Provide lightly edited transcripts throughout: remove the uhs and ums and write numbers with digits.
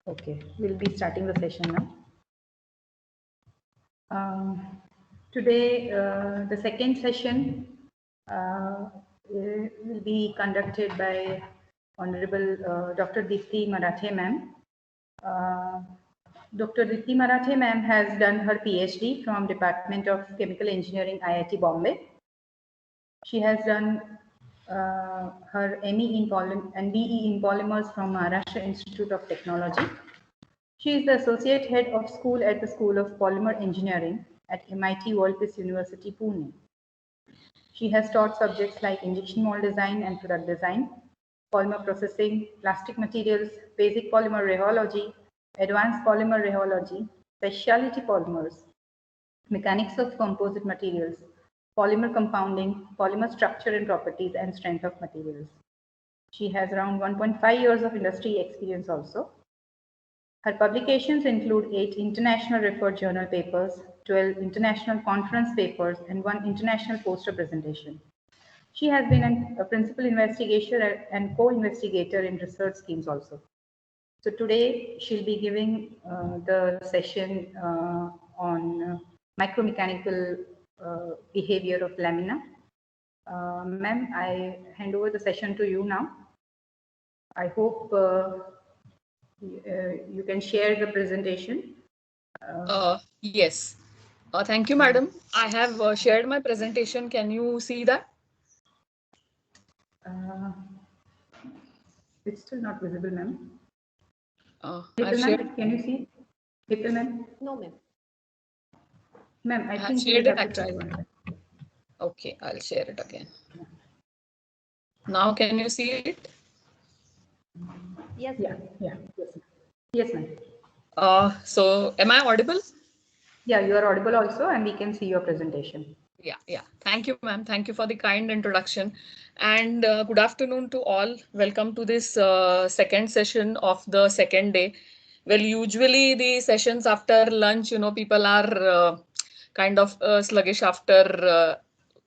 Okay, we'll be starting the session now. Today, the second session will be conducted by Honorable Dr. Deepti Marathe ma'am. Dr. Deepti Marathe ma'am has done her PhD from Department of Chemical Engineering, IIT Bombay. She has done her ME and BE in Polymers from Maharashtra Institute of Technology. She is the Associate Head of School at the School of Polymer Engineering at MIT World Peace University, Pune. She has taught subjects like injection mold design and product design, polymer processing, plastic materials, basic polymer rheology, advanced polymer rheology, specialty polymers, mechanics of composite materials, polymer compounding, polymer structure and properties, and strength of materials. She has around 1.5 years of industry experience also. Her publications include 8 international referred journal papers, 12 international conference papers, and 1 international poster presentation. She has been a principal investigator and co-investigator in research schemes also. So today she'll be giving the session on micromechanical behavior of lamina. Ma'am, I hand over the session to you now. I hope you can share the presentation. Yes. Thank you, madam. I have shared my presentation. Can you see that? It's still not visible, ma'am. I've shared. Can you see? Little ma'am? No, ma'am. Ma'am, I think shared you it have to try actually. one. Okay, I'll share it again. Now, can you see it? Yes. Yeah. Yes, ma'am. So, am I audible? Yeah, you are audible also, and we can see your presentation. Yeah. Thank you, ma'am. Thank you for the kind introduction. And good afternoon to all. Welcome to this second session of the second day. Well, usually the sessions after lunch, people are kind of sluggish after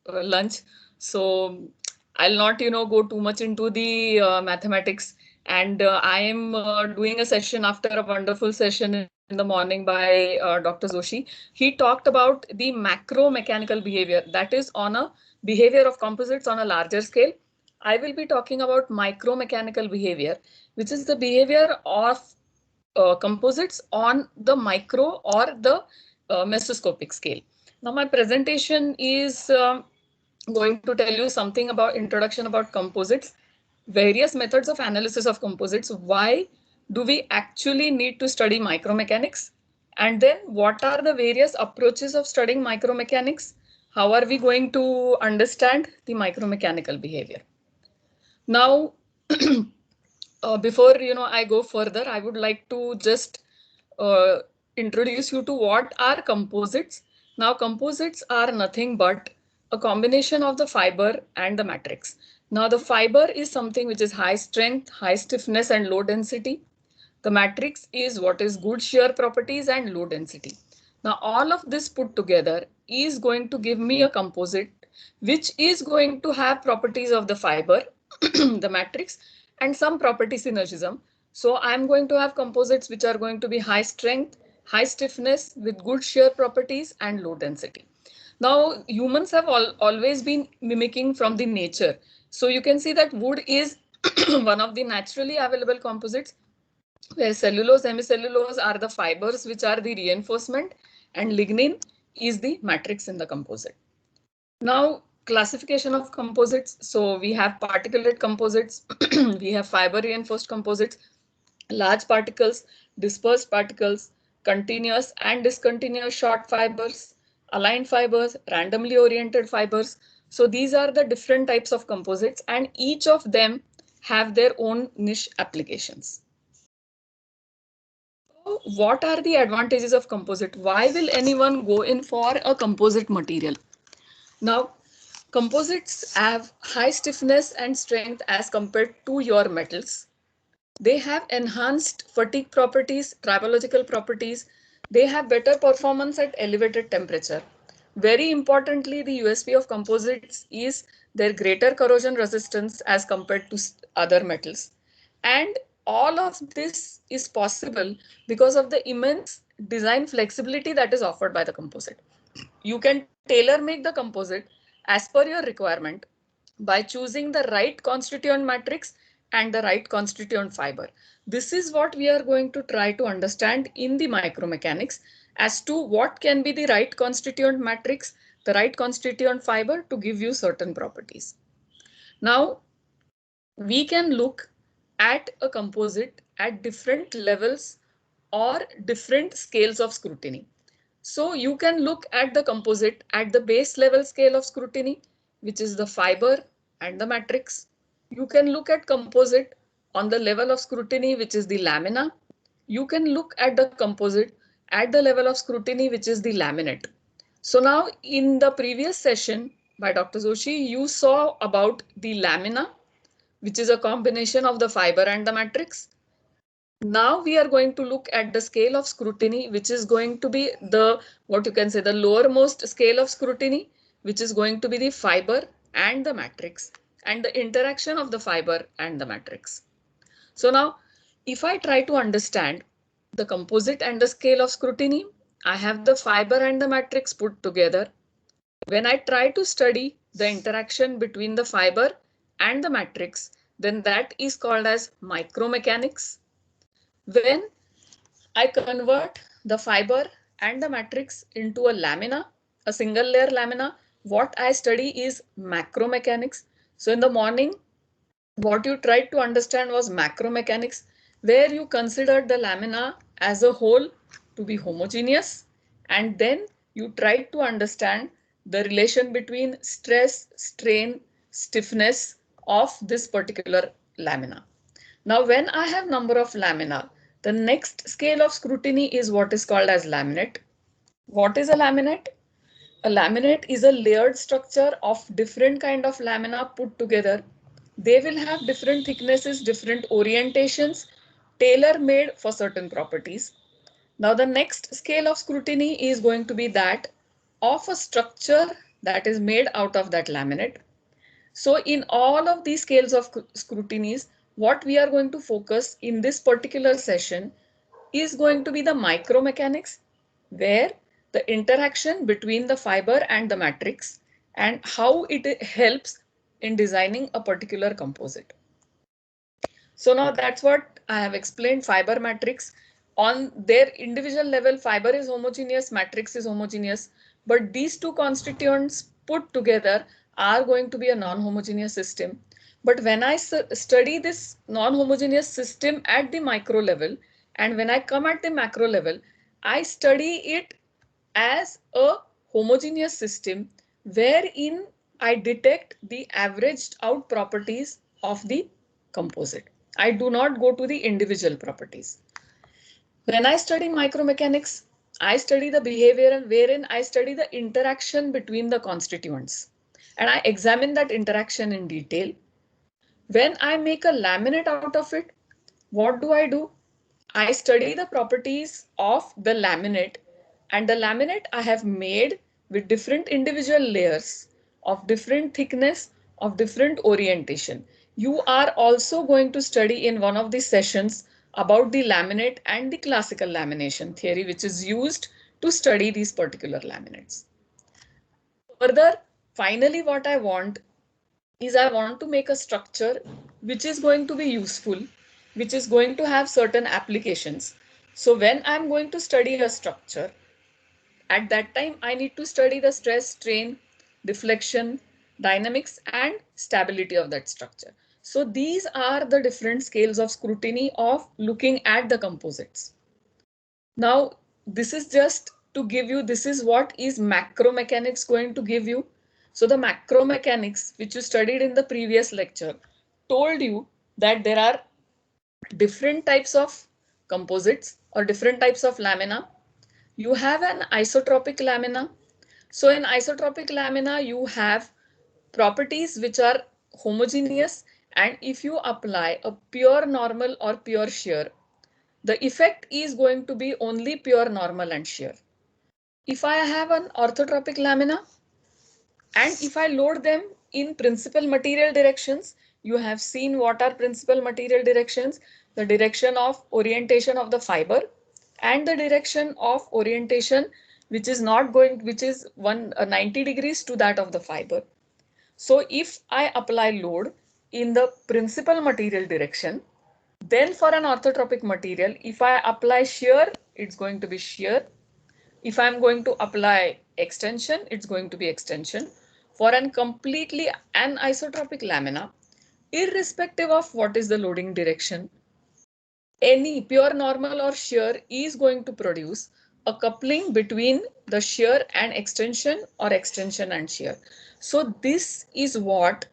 lunch. So I'll not, go too much into the mathematics. And I am doing a session after a wonderful session in the morning by Dr. Joshi. He talked about the macro-mechanical behavior, that is on a behavior of composites on a larger scale. I will be talking about micro-mechanical behavior, which is the behavior of composites on the micro or the mesoscopic scale. Now, my presentation is going to tell you something about introduction about composites, various methods of analysis of composites, why do we actually need to study micromechanics, and then what are the various approaches of studying micromechanics, how are we going to understand the micromechanical behavior. Now, before I go further, I would like to just introduce you to what are composites. Now, composites are nothing but a combination of the fiber and the matrix. Now, the fiber is something which is high strength, high stiffness, and low density. The matrix is what is good shear properties and low density. Now, all of this put together is going to give me a composite which is going to have properties of the fiber, the matrix, and some property synergism. So I'm going to have composites which are going to be high strength, high stiffness with good shear properties and low density. Now, humans have always been mimicking from the nature. So you can see that wood is one of the naturally available composites, where cellulose, hemicellulose are the fibers which are the reinforcement, and lignin is the matrix in the composite. Now, classification of composites. So we have particulate composites, we have fiber reinforced composites, large particles, dispersed particles, continuous and discontinuous short fibers, aligned fibers, randomly oriented fibers. So these are the different types of composites, and each of them have their own niche applications. So what are the advantages of composite? Why will anyone go in for a composite material? Now, composites have high stiffness and strength as compared to your metals. They have enhanced fatigue properties, tribological properties. They have better performance at elevated temperature. Very importantly, the USP of composites is their greater corrosion resistance as compared to other metals. And all of this is possible because of the immense design flexibility that is offered by the composite. You can tailor make the composite as per your requirement by choosing the right constituent matrix and the right constituent fiber. This is what we are going to try to understand in the micromechanics as to what can be the right constituent matrix, the right constituent fiber to give you certain properties. Now, we can look at a composite at different levels or different scales of scrutiny. So you can look at the composite at the base level scale of scrutiny, which is the fiber and the matrix. You can look at composite on the level of scrutiny, which is the lamina. You can look at the composite at the level of scrutiny, which is the laminate. So now in the previous session by Dr. Joshi, you saw about the lamina, which is a combination of the fiber and the matrix. Now we are going to look at the scale of scrutiny, which is going to be the, what you can say, the lowermost scale of scrutiny, which is going to be the fiber and the matrix, and the interaction of the fiber and the matrix. So now, if I try to understand the composite and the scale of scrutiny, I have the fiber and the matrix put together. When I try to study the interaction between the fiber and the matrix, then that is called as micromechanics. When I convert the fiber and the matrix into a lamina, a single layer lamina, what I study is macromechanics. So in the morning, what you tried to understand was macromechanics, where you considered the lamina as a whole to be homogeneous, and then you tried to understand the relation between stress, strain, stiffness of this particular lamina. Now, when I have number of lamina, the next scale of scrutiny is what is called as laminate. What is a laminate? A laminate is a layered structure of different kind of lamina put together. They will have different thicknesses, different orientations, tailor-made for certain properties. Now, the next scale of scrutiny is going to be that of a structure that is made out of that laminate. So in all of these scales of scrutinies, what we are going to focus in this particular session is going to be the micromechanics, where the interaction between the fiber and the matrix and how it helps in designing a particular composite. So now that's what I have explained. Fiber matrix, on their individual level, fiber is homogeneous, matrix is homogeneous, but these two constituents put together are going to be a non-homogeneous system. But when I study this non-homogeneous system at the micro level, and when I come at the macro level, I study it as a homogeneous system wherein I detect the averaged out properties of the composite. I do not go to the individual properties. When I study micromechanics, I study the behavior wherein I study the interaction between the constituents, and I examine that interaction in detail. When I make a laminate out of it, what do? I study the properties of the laminate, and the laminate I have made with different individual layers of different thickness, of different orientation. You are also going to study in one of the sessions about the laminate and the classical lamination theory, which is used to study these particular laminates. Further, finally, what I want is I want to make a structure which is going to be useful, which is going to have certain applications. So when I'm going to study a structure, at that time I need to study the stress, strain, deflection, dynamics, and stability of that structure. So these are the different scales of scrutiny of looking at the composites. Now, this is just to give you, this is what is macromechanics going to give you. So the macromechanics, which you studied in the previous lecture, told you that there are different types of composites or different types of lamina. You have an isotropic lamina. So in isotropic lamina, you have properties which are homogeneous, and if you apply a pure normal or pure shear, the effect is going to be only pure normal and shear. If I have an orthotropic lamina and if I load them in principal material directions, you have seen what are principal material directions, the direction of orientation of the fiber and the direction of orientation which is not going, which is 90 degrees to that of the fiber. So if I apply load in the principal material direction, then for an orthotropic material, if I apply shear, it's going to be shear. If I'm going to apply extension, it's going to be extension. For an completely anisotropic lamina, irrespective of what is the loading direction, any pure normal or shear is going to produce a coupling between the shear and extension or extension and shear. So this is what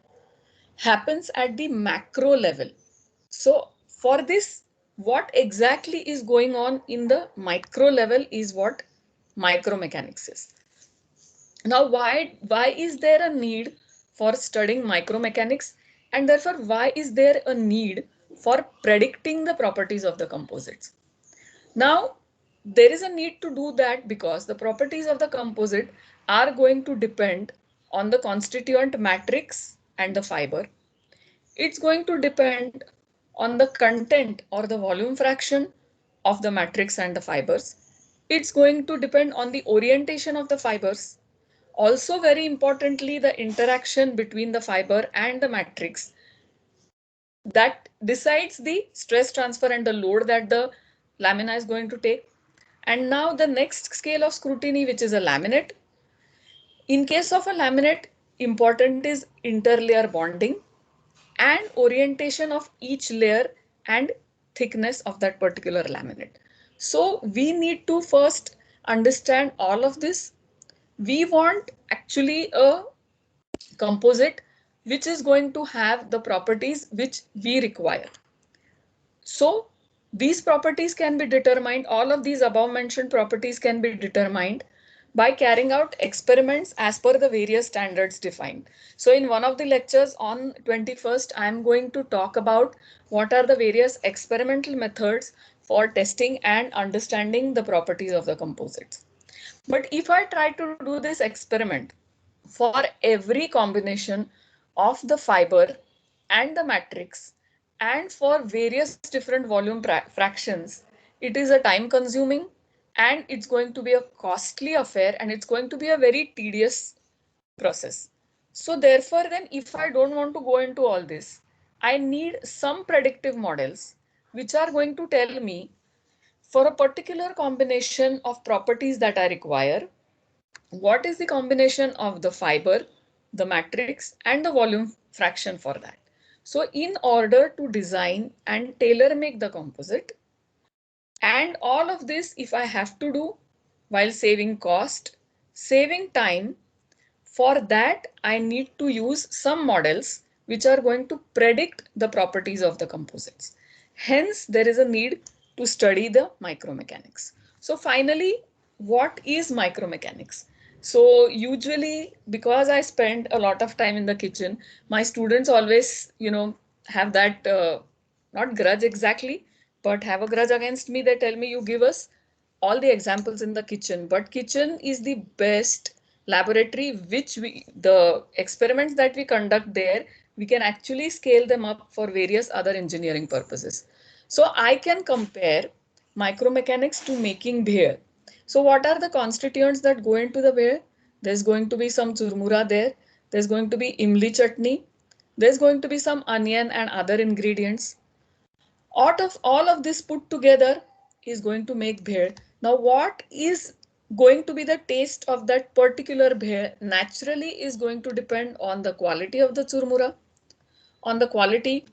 happens at the macro level. So for this, what exactly is going on in the micro level is what micromechanics is. Now, why is there a need for studying micromechanics, and therefore why is there a need for predicting the properties of the composites? Now, there is a need to do that because the properties of the composite are going to depend on the constituent matrix and the fiber. It's going to depend on the content or the volume fraction of the matrix and the fibers. It's going to depend on the orientation of the fibers. Also, very importantly, the interaction between the fiber and the matrix that decides the stress transfer and the load that the lamina is going to take. And now the next scale of scrutiny, which is a laminate. In case of a laminate, important is interlayer bonding and orientation of each layer and thickness of that particular laminate. So we need to first understand all of this. We want actually a composite which is going to have the properties which we require. So these properties can be determined, all of these above mentioned properties can be determined by carrying out experiments as per the various standards defined. So in one of the lectures on 21st, I am going to talk about what are the various experimental methods for testing and understanding the properties of the composites. But if I try to do this experiment for every combination of the fiber and the matrix and for various different volume fractions, it is a time consuming and it's going to be a costly affair and it's going to be a very tedious process. So therefore then if I don't want to go into all this, I need some predictive models which are going to tell me for a particular combination of properties that I require, what is the combination of the fiber, the matrix, and the volume fraction for that. So in order to design and tailor make the composite, and all of this if I have to do while saving cost, saving time, for that I need to use some models which are going to predict the properties of the composites. Hence, there is a need to study the micromechanics. So finally, what is micromechanics? So usually, because I spend a lot of time in the kitchen, my students always, have that not grudge exactly, but have a grudge against me. They tell me, you give us all the examples in the kitchen, but kitchen is the best laboratory which the experiments that we conduct there, we can actually scale them up for various other engineering purposes. So I can compare micromechanics to making beer. So what are the constituents that go into the beer? There's going to be some churmura there. There's going to be imli chutney. There's going to be some onion and other ingredients. Out of all of this put together is going to make bher. Now what is going to be the taste of that particular bher naturally is going to depend on the quality of the churmura, on the quality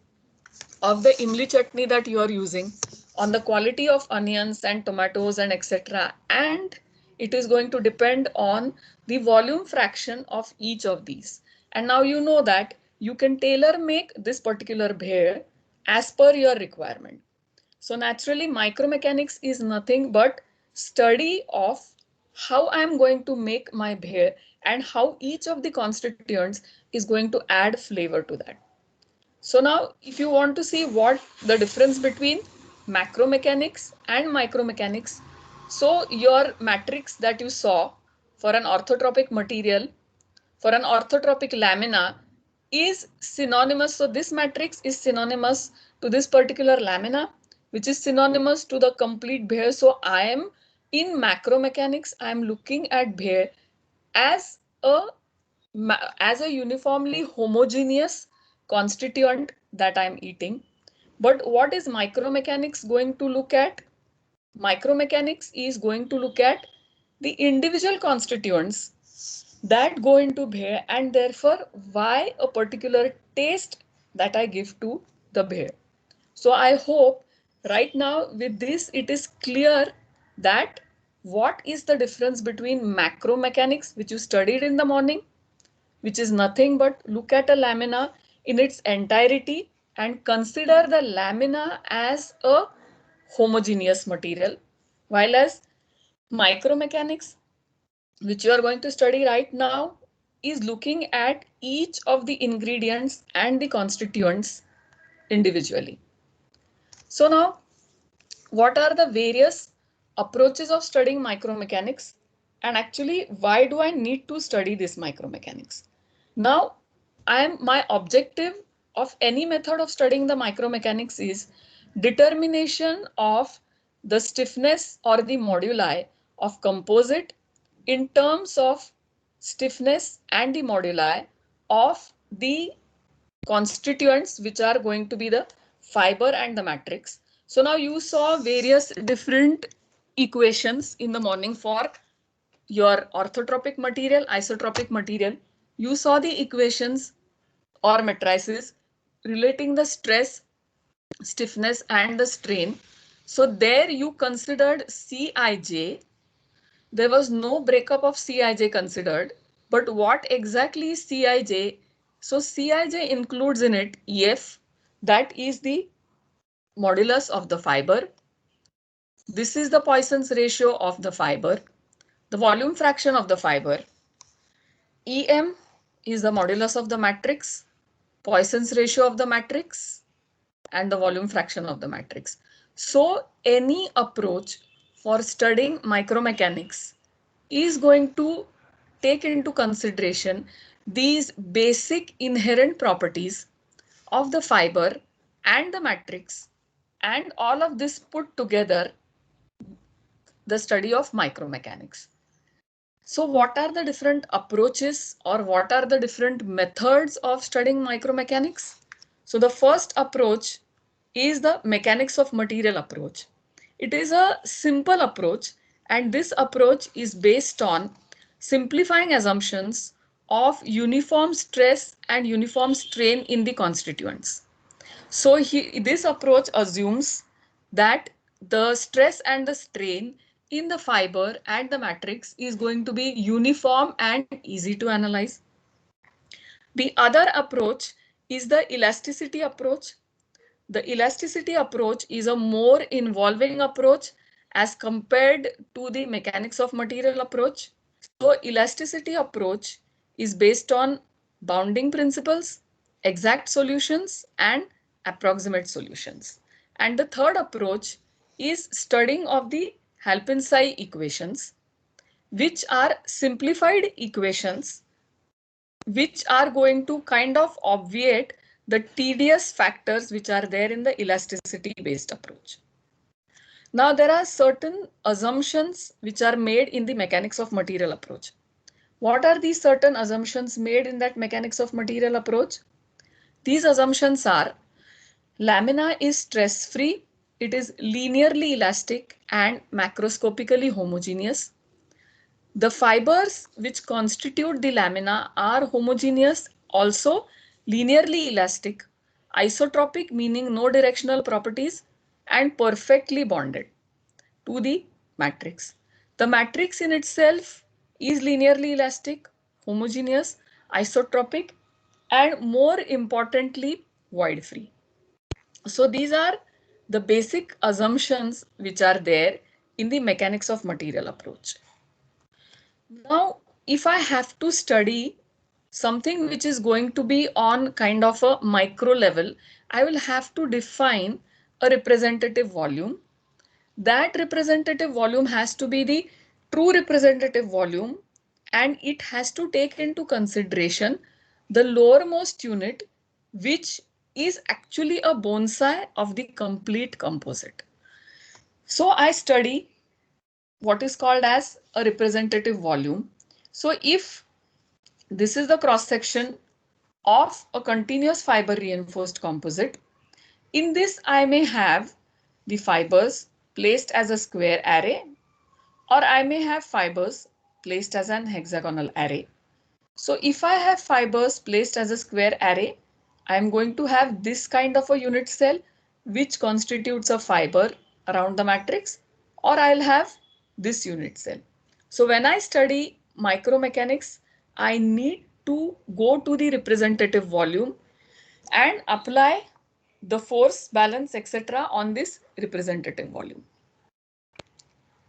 of the imli chutney that you are using, on the quality of onions and tomatoes and etc. And it is going to depend on the volume fraction of each of these. And now you know that you can tailor make this particular bher as per your requirement. So naturally, micromechanics is nothing but study of how I am going to make my bher and how each of the constituents is going to add flavor to that. So now if you want to see what the difference between macromechanics and micromechanics, so your matrix that you saw for an orthotropic material, for an orthotropic lamina, is synonymous. So this matrix is synonymous to this particular lamina, which is synonymous to the complete Behaviour. So I am in macromechanics, I am looking at Behaviour as a uniformly homogeneous constituent that I'm eating. But what is micromechanics going to look at? Micromechanics is going to look at the individual constituents that go into beer, and therefore why a particular taste that I give to the beer. So I hope right now with this it is clear that what is the difference between macromechanics, which you studied in the morning, which is nothing but look at a lamina in its entirety and consider the lamina as a homogeneous material, while as micromechanics, which you are going to study right now, is looking at each of the ingredients and the constituents individually. So now, what are the various approaches of studying micromechanics? And actually, why do I need to study this micromechanics? Now, my objective of any method of studying the micromechanics is determination of the stiffness or the moduli of composite in terms of stiffness and the moduli of the constituents, which are going to be the fiber and the matrix. So now you saw various different equations in the morning for your orthotropic material, isotropic material. You saw the equations or matrices relating the stress, stiffness and the strain. So there you considered Cij. There was no breakup of Cij considered, but what exactly is Cij? So Cij includes in it EF, that is the modulus of the fiber. This is the Poisson's ratio of the fiber, the volume fraction of the fiber. Em is the modulus of the matrix, Poisson's ratio of the matrix, and the volume fraction of the matrix. So any approach for studying micromechanics is going to take into consideration these basic inherent properties of the fiber and the matrix, and all of this put together the study of micromechanics. So what are the different approaches or what are the different methods of studying micromechanics? So the first approach is the mechanics of material approach. It is a simple approach, and this approach is based on simplifying assumptions of uniform stress and uniform strain in the constituents. So this approach assumes that the stress and the strain in the fiber and the matrix is going to be uniform and easy to analyze. The other approach is the elasticity approach. The elasticity approach is a more involving approach as compared to the mechanics of material approach. So elasticity approach is based on bounding principles, exact solutions, and approximate solutions. And the third approach is studying of the Halpin-Tsai equations, which are simplified equations which are going to kind of obviate the tedious factors which are there in the elasticity based approach. Now there are certain assumptions which are made in the mechanics of material approach. What are these certain assumptions made in that mechanics of material approach? These assumptions are: lamina is stress-free, it is linearly elastic and macroscopically homogeneous. The fibers which constitute the lamina are homogeneous, also linearly elastic, isotropic meaning no directional properties, and perfectly bonded to the matrix. The matrix in itself is linearly elastic, homogeneous, isotropic, and more importantly, void free. So these are the basic assumptions which are there in the mechanics of material approach. Now, if I have to study something which is going to be on kind of a micro level, I will have to define a representative volume. That representative volume has to be the true representative volume, and it has to take into consideration the lowermost unit, which is actually a bonsai of the complete composite. So I study what is called as a representative volume. So if this is the cross section of a continuous fiber reinforced composite, in this I may have the fibers placed as a square array, or I may have fibers placed as an hexagonal array. So if I have fibers placed as a square array, I am going to have this kind of a unit cell which constitutes a fiber around the matrix, or I'll have this unit cell. So when I study micromechanics, I need to go to the representative volume and apply the force, balance, etc. on this representative volume.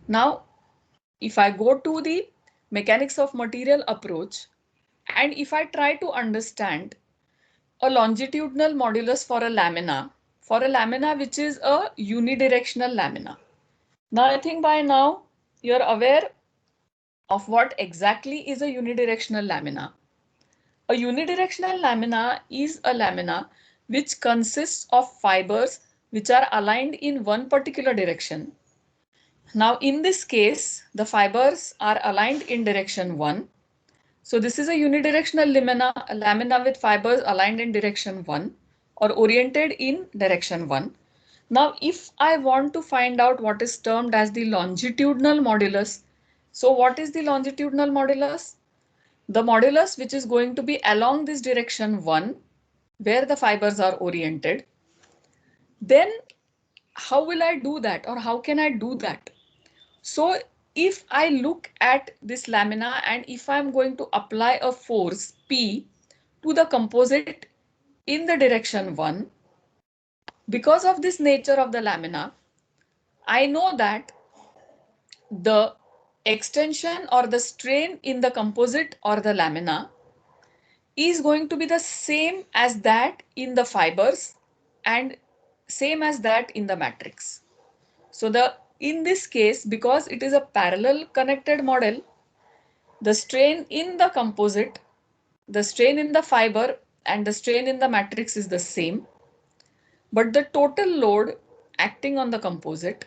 Now, if I go to the mechanics of material approach, and if I try to understand a longitudinal modulus for a lamina which is a unidirectional lamina. Now, I think by now you're aware of what exactly is a unidirectional lamina. A unidirectional lamina is a lamina which consists of fibers which are aligned in one particular direction. Now, in this case, the fibers are aligned in direction 1. So this is a unidirectional lamina with fibers aligned in direction 1 or oriented in direction 1. Now, if I want to find out what is termed as the longitudinal modulus, so what is the longitudinal modulus? The modulus which is going to be along this direction 1, where the fibers are oriented. Then how will I do that, or how can I do that? So if I look at this lamina and if I'm going to apply a force P to the composite in the direction 1, because of this nature of the lamina, I know that the extension or the strain in the composite or the lamina is going to be the same as that in the fibers and same as that in the matrix. So in this case, because it is a parallel connected model, the strain in the composite, the strain in the fiber, and the strain in the matrix is the same. But the total load acting on the composite,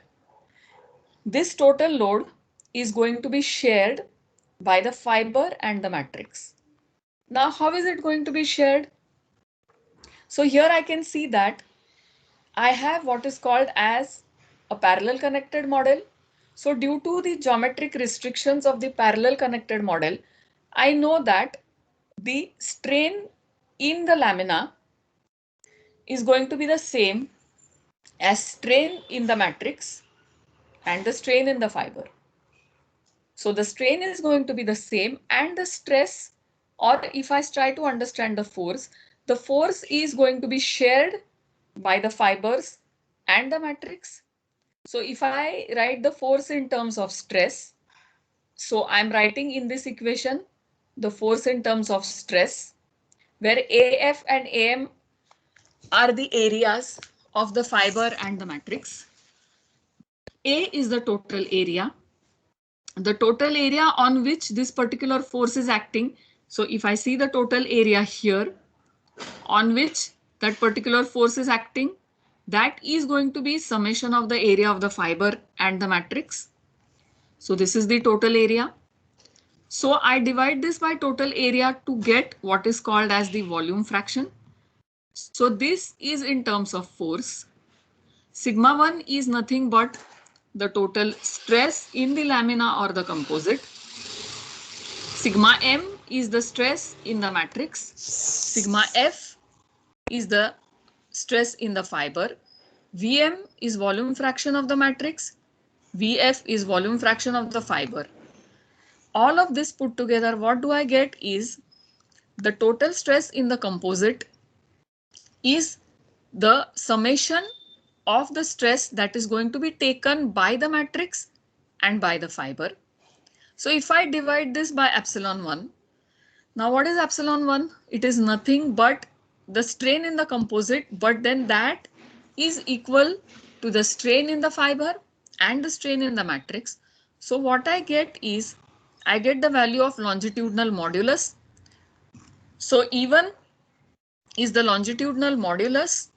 this total load is going to be shared by the fiber and the matrix. Now, how is it going to be shared? So here I can see that I have what is called as a parallel connected model. So due to the geometric restrictions of the parallel connected model, I know that the strain in the lamina is going to be the same as strain in the matrix and the strain in the fiber. So the strain is going to be the same, and the stress, or if I try to understand the force is going to be shared by the fibers and the matrix. So if I write the force in terms of stress, so I'm writing in this equation the force in terms of stress, where AF and AM are the areas of the fiber and the matrix. A is the total area. The total area on which this particular force is acting. So if I see the total area here on which that particular force is acting, that is going to be summation of the area of the fiber and the matrix. So this is the total area. So I divide this by total area to get what is called as the volume fraction. So this is in terms of force. Sigma 1 is nothing but the total stress in the lamina or the composite. Sigma m is the stress in the matrix. Sigma f is the stress in the fiber. Vm is volume fraction of the matrix. Vf is volume fraction of the fiber. All of this put together, what do I get is the total stress in the composite is the summation of the stress that is going to be taken by the matrix and by the fiber. So if I divide this by epsilon 1, now what is epsilon 1? It is nothing but the strain in the composite, but then that is equal to the strain in the fiber and the strain in the matrix. So what I get is, I get the value of longitudinal modulus. So E1 is the longitudinal modulus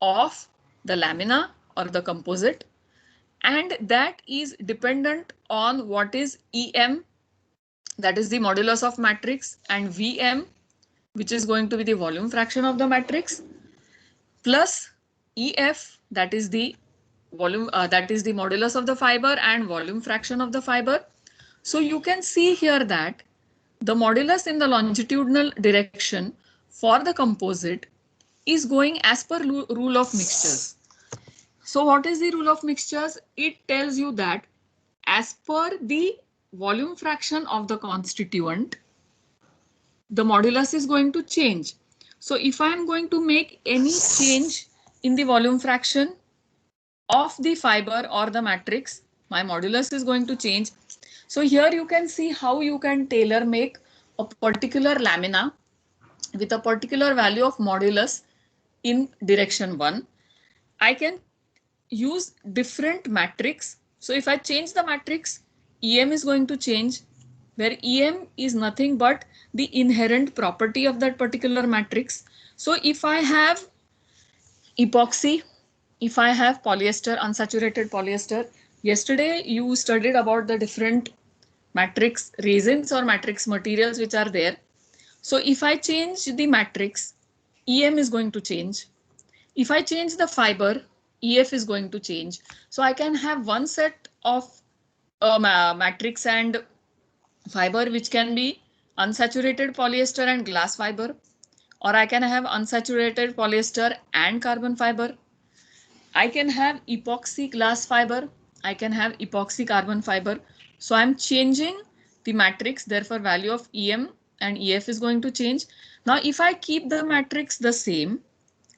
of the lamina or the composite, and that is dependent on what is EM, that is the modulus of matrix, and VM, which is going to be the volume fraction of the matrix, plus EF, that is the volume, that is the modulus of the fiber and volume fraction of the fiber. So you can see here that the modulus in the longitudinal direction for the composite is going as per rule of mixtures. So what is the rule of mixtures? It tells you that as per the volume fraction of the constituent, the modulus is going to change. So if I am going to make any change in the volume fraction of the fiber or the matrix, my modulus is going to change. So here you can see how you can tailor make a particular lamina with a particular value of modulus in direction 1. I can use different matrix. So if I change the matrix, EM is going to change, where EM is nothing but the inherent property of that particular matrix. So if I have epoxy, if I have polyester, unsaturated polyester, yesterday you studied about the different matrix resins or matrix materials which are there. So if I change the matrix, EM is going to change. If I change the fiber, EF is going to change. So I can have one set of matrix and fiber which can be unsaturated polyester and glass fiber, or I can have unsaturated polyester and carbon fiber. I can have epoxy glass fiber. I can have epoxy carbon fiber. So I'm changing the matrix, therefore value of EM and EF is going to change. Now if I keep the matrix the same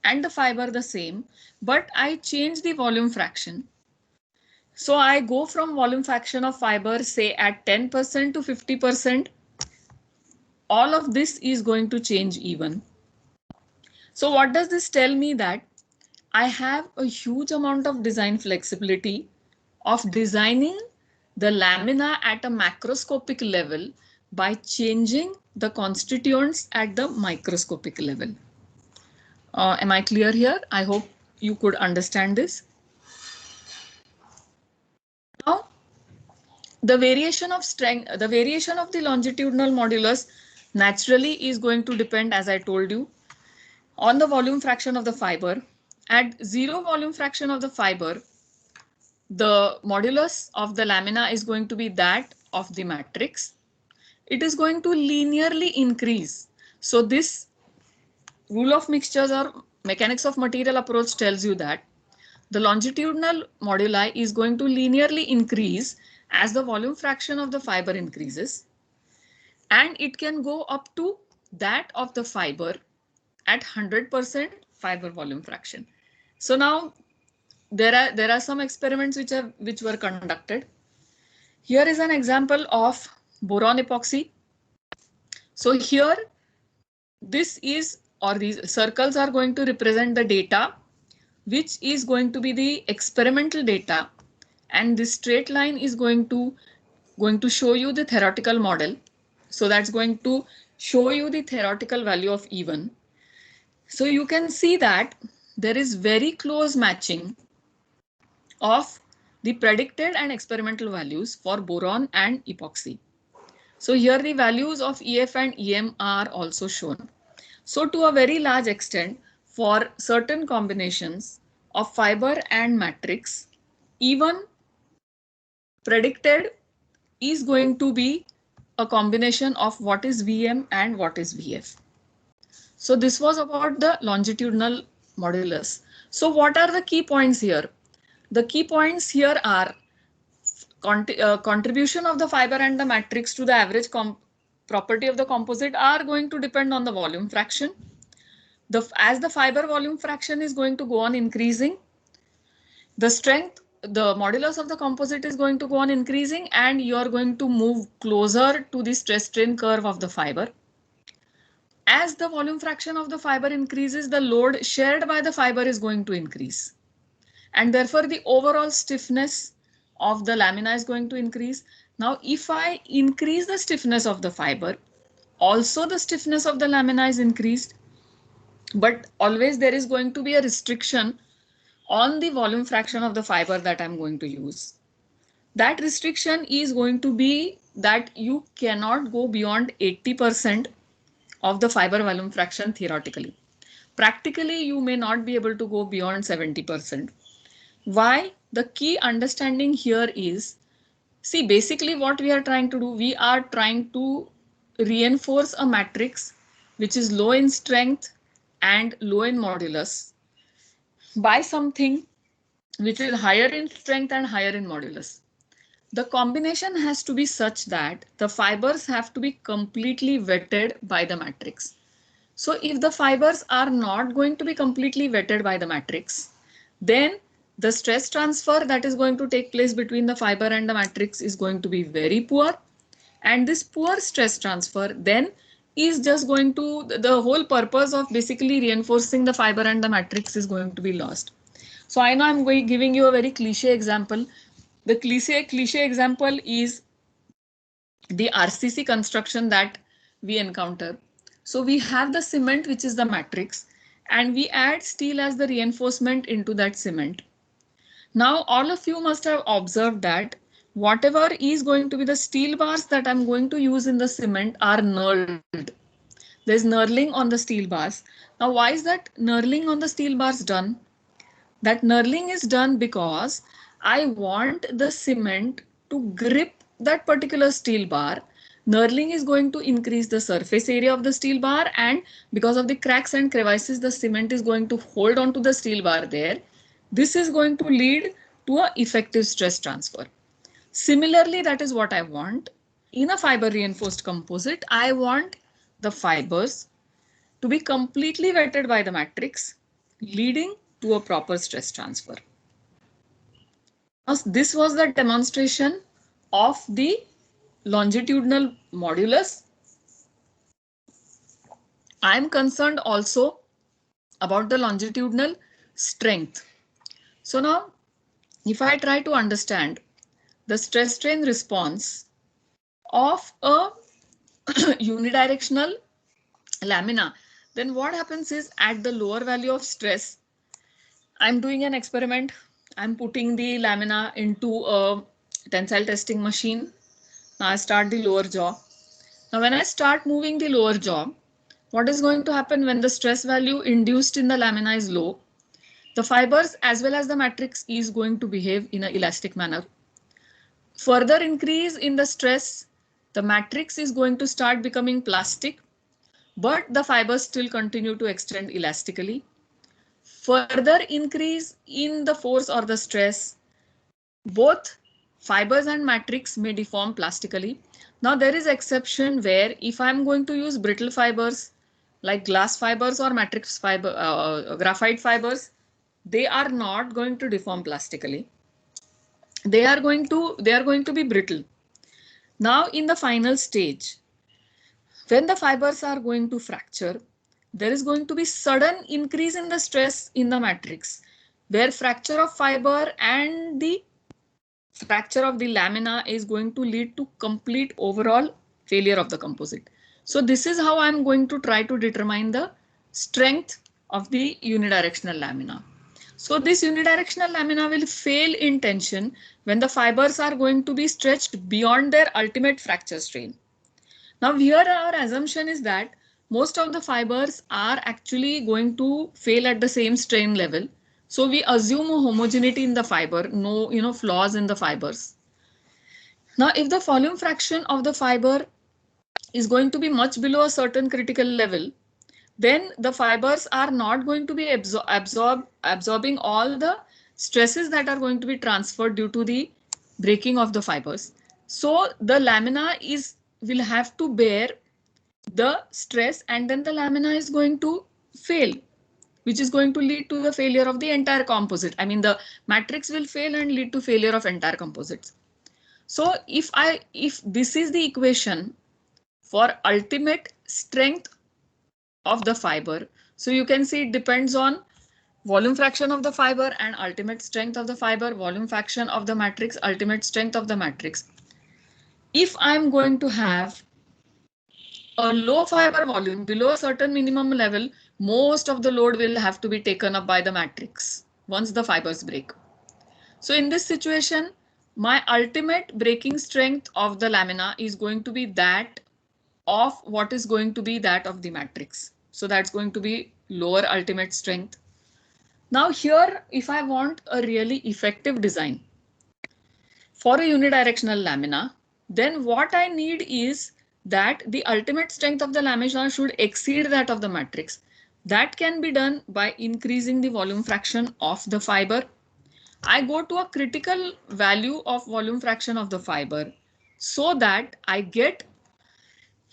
and the fiber the same, but I change the volume fraction. So I go from volume fraction of fiber, say at 10% to 50%. All of this is going to change even. So what does this tell me? That I have a huge amount of design flexibility of designing the lamina at a macroscopic level by changing the constituents at the microscopic level. Am I clear here? I hope you could understand this. Now, the variation of strength, the variation of the longitudinal modulus naturally is going to depend, as I told you, on the volume fraction of the fiber. At zero volume fraction of the fiber, the modulus of the lamina is going to be that of the matrix. It is going to linearly increase. So this rule of mixtures or mechanics of material approach tells you that the longitudinal moduli is going to linearly increase as the volume fraction of the fiber increases, and it can go up to that of the fiber at 100% fiber volume fraction. So now there are some experiments which were conducted. Here is an example of boron epoxy. So here this is, or these circles are going to represent the data which is going to be the experimental data, and this straight line is going to show you the theoretical model. So that's going to show you the theoretical value of E1. So you can see that there is very close matching of the predicted and experimental values for boron and epoxy. So here the values of EF and EM are also shown. So to a very large extent, for certain combinations of fiber and matrix, E1 predicted is going to be a combination of what is VM and what is VF. So this was about the longitudinal modulus. So what are the key points here? The key points here are contribution of the fiber and the matrix to the average property of the composite are going to depend on the volume fraction. As the fiber volume fraction is going to go on increasing, the strength, the modulus of the composite is going to go on increasing, and you are going to move closer to the stress strain curve of the fiber. As the volume fraction of the fiber increases, the load shared by the fiber is going to increase. And therefore, the overall stiffness of the lamina is going to increase. Now, if I increase the stiffness of the fiber, also the stiffness of the lamina is increased, but always there is going to be a restriction on the volume fraction of the fiber that I'm going to use. That restriction is going to be that you cannot go beyond 80% of the fiber volume fraction theoretically. Practically, you may not be able to go beyond 70%. Why? The key understanding here is, see, basically what we are trying to do, we are trying to reinforce a matrix which is low in strength and low in modulus by something which is higher in strength and higher in modulus. The combination has to be such that the fibers have to be completely wetted by the matrix. So if the fibers are not going to be completely wetted by the matrix, then the stress transfer that is going to take place between the fiber and the matrix is going to be very poor. And this poor stress transfer then is just going to, the whole purpose of basically reinforcing the fiber and the matrix is going to be lost. So I know I'm giving you a very cliche example. The cliche example is the RCC construction that we encounter. So we have the cement, which is the matrix, and we add steel as the reinforcement into that cement. Now, all of you must have observed that whatever is going to be the steel bars that I'm going to use in the cement are knurled. There's knurling on the steel bars. Now, why is that knurling on the steel bars done? That knurling is done because I want the cement to grip that particular steel bar. Knurling is going to increase the surface area of the steel bar, and because of the cracks and crevices, the cement is going to hold on to the steel bar there. This is going to lead to an effective stress transfer. Similarly, that is what I want. In a fiber reinforced composite, I want the fibers to be completely wetted by the matrix, leading to a proper stress transfer. Now, this was the demonstration of the longitudinal modulus. I am concerned also about the longitudinal strength. So now, if I try to understand the stress strain response of a unidirectional lamina, then what happens is at the lower value of stress, I'm doing an experiment. I'm putting the lamina into a tensile testing machine. Now I start the lower jaw. Now when I start moving the lower jaw, what is going to happen when the stress value induced in the lamina is low? The fibers as well as the matrix is going to behave in an elastic manner. Further increase in the stress, the matrix is going to start becoming plastic, but the fibers still continue to extend elastically. Further increase in the force or the stress, both fibers and matrix may deform plastically. Now there is exception where if I'm going to use brittle fibers like glass fibers or matrix fiber, graphite fibers, they are not going to deform plastically. They are going to be brittle. Now in the final stage, when the fibers are going to fracture, there is going to be sudden increase in the stress in the matrix, where fracture of fiber and the fracture of the lamina is going to lead to complete overall failure of the composite. So this is how I'm going to try to determine the strength of the unidirectional lamina. So this unidirectional lamina will fail in tension when the fibers are going to be stretched beyond their ultimate fracture strain. Now here our assumption is that most of the fibers are actually going to fail at the same strain level. So we assume a homogeneity in the fiber, no flaws in the fibers. Now if the volume fraction of the fiber is going to be much below a certain critical level, then the fibers are not going to be absorbing all the stresses that are going to be transferred due to the breaking of the fibers. So the lamina will have to bear the stress, and then the lamina is going to fail, which is going to lead to the failure of the entire composite. I mean, the matrix will fail and lead to failure of entire composites. So if this is the equation for ultimate strength of the fiber, so you can see it depends on volume fraction of the fiber and ultimate strength of the fiber, volume fraction of the matrix, ultimate strength of the matrix. If I'm going to have a low fiber volume below a certain minimum level, most of the load will have to be taken up by the matrix once the fibers break. So in this situation, my ultimate breaking strength of the lamina is going to be that of what is going to be that of the matrix. So that's going to be lower ultimate strength. Now here, if I want a really effective design for a unidirectional lamina, then what I need is that the ultimate strength of the lamina should exceed that of the matrix. That can be done by increasing the volume fraction of the fiber. I go to a critical value of volume fraction of the fiber so that I get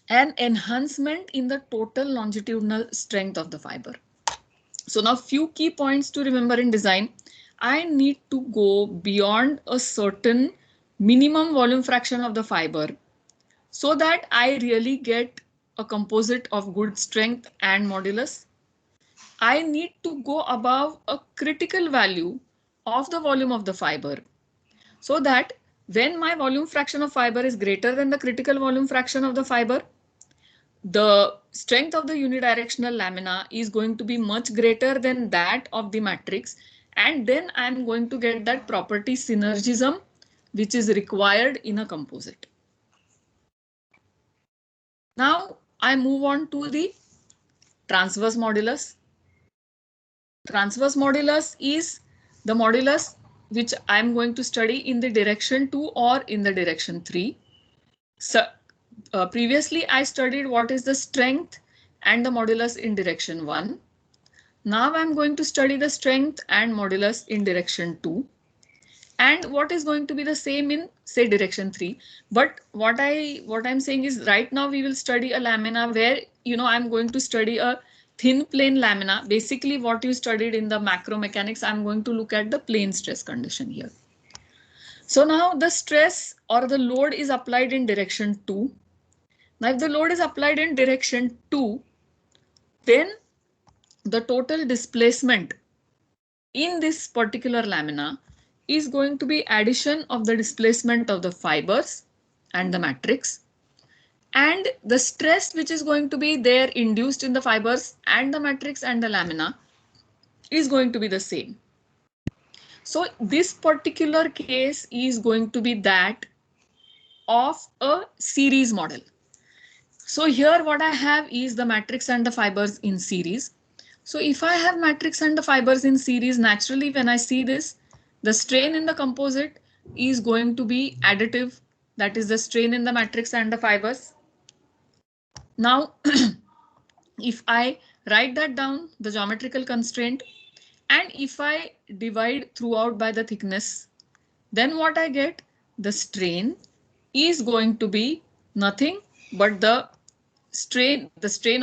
an enhancement in the total longitudinal strength of the fiber. So now few key points to remember in design. I need to go beyond a certain minimum volume fraction of the fiber so that I really get a composite of good strength and modulus. I need to go above a critical value of the volume of the fiber so that when my volume fraction of fiber is greater than the critical volume fraction of the fiber, the strength of the unidirectional lamina is going to be much greater than that of the matrix. And then I'm going to get that property synergism, which is required in a composite. Now I move on to the transverse modulus. Transverse modulus is the modulus which I'm going to study in the direction 2 or in the direction 3. So previously I studied what is the strength and the modulus in direction 1. Now I'm going to study the strength and modulus in direction 2. And what is going to be the same in say direction 3. But what I'm saying is right now we will study a lamina where I'm going to study a thin plane lamina. Basically what you studied in the macromechanics, I'm going to look at the plane stress condition here. So now the stress or the load is applied in direction 2. Now if the load is applied in direction 2, then the total displacement in this particular lamina is going to be addition of the displacement of the fibers and the matrix, and the stress which is going to be there induced in the fibers and the matrix and the lamina is going to be the same. So this particular case is going to be that of a series model. So here what I have is the matrix and the fibers in series. So if I have matrix and the fibers in series, naturally when I see this, the strain in the composite is going to be additive. That is the strain in the matrix and the fibers. Now, if I write that down, the geometrical constraint, and if I divide throughout by the thickness, then what I get, the strain is going to be nothing but the strain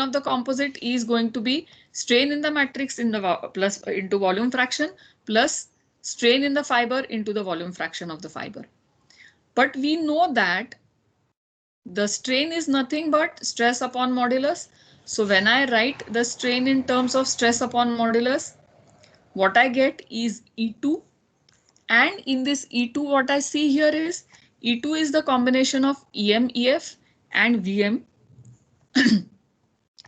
of the composite is going to be strain in the matrix in the plus into volume fraction plus strain in the fiber into the volume fraction of the fiber. But we know that the strain is nothing but stress upon modulus. So when I write the strain in terms of stress upon modulus, what I get is E2. And in this E2, what I see here is E2 is the combination of EM, EF and VM,